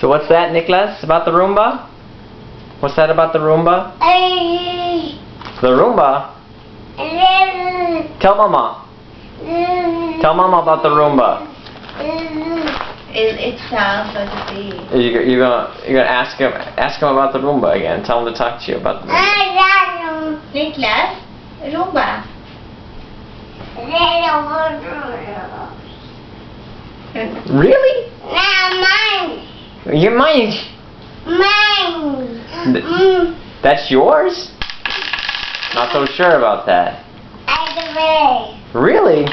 So what's that, Niklas? About the Roomba? What's that about the Roomba? The Roomba? Tell Mama. Tell Mama about the Roomba. It sounds like a bee. You're gonna ask him about the Roomba again. Tell him to talk to you about the Roomba. Niklas, Roomba. Really? Mine. You're mine. Mine. That's yours? Not so sure about that. Really? Really?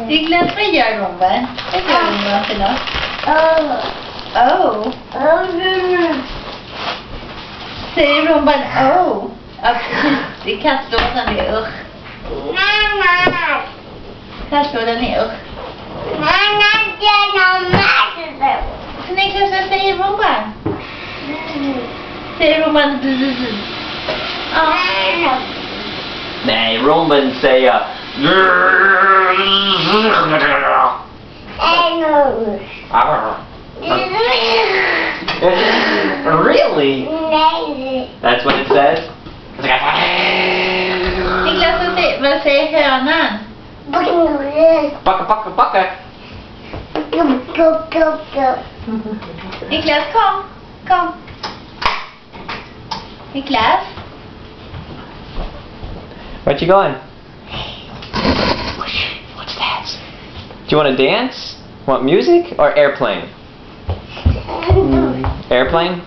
Niklas, vad gör Roomba? Vad gör Roomba för något? Oh. Säger Roomban oh? Det är kattlådan är usch. Kattlådan är usch. Så Niklas, vad säger Roomba? Säger Roomban Nej, Roomban säger Really? That's what it says? Niklas, vad säger hönan? Baka, baka, baka. Niklas, kom. Niklas? Where'd you going? What's that? Do you want to dance? Want music or airplane? Airplane?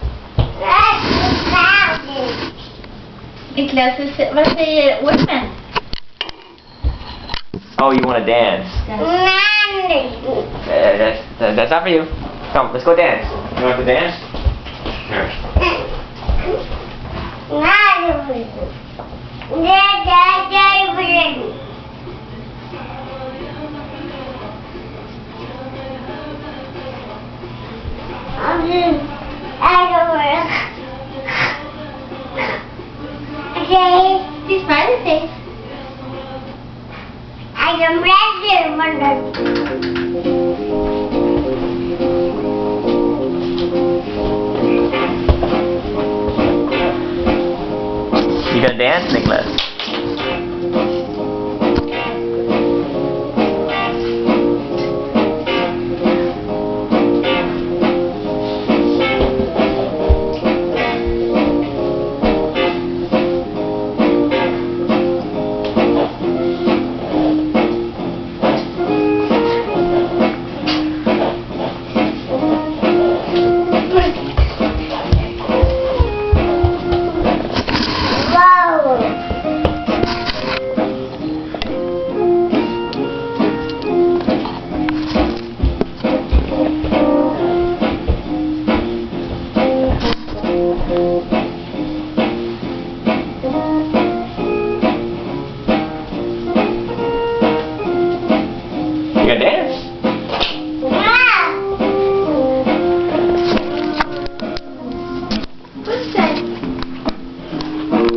Niklas, vad säger ormen? Oh, you want to dance? That's not for you. Come, let's go dance. You want to dance? Here. Okay. See smiley face. I am ready. You gonna dance, Niklas?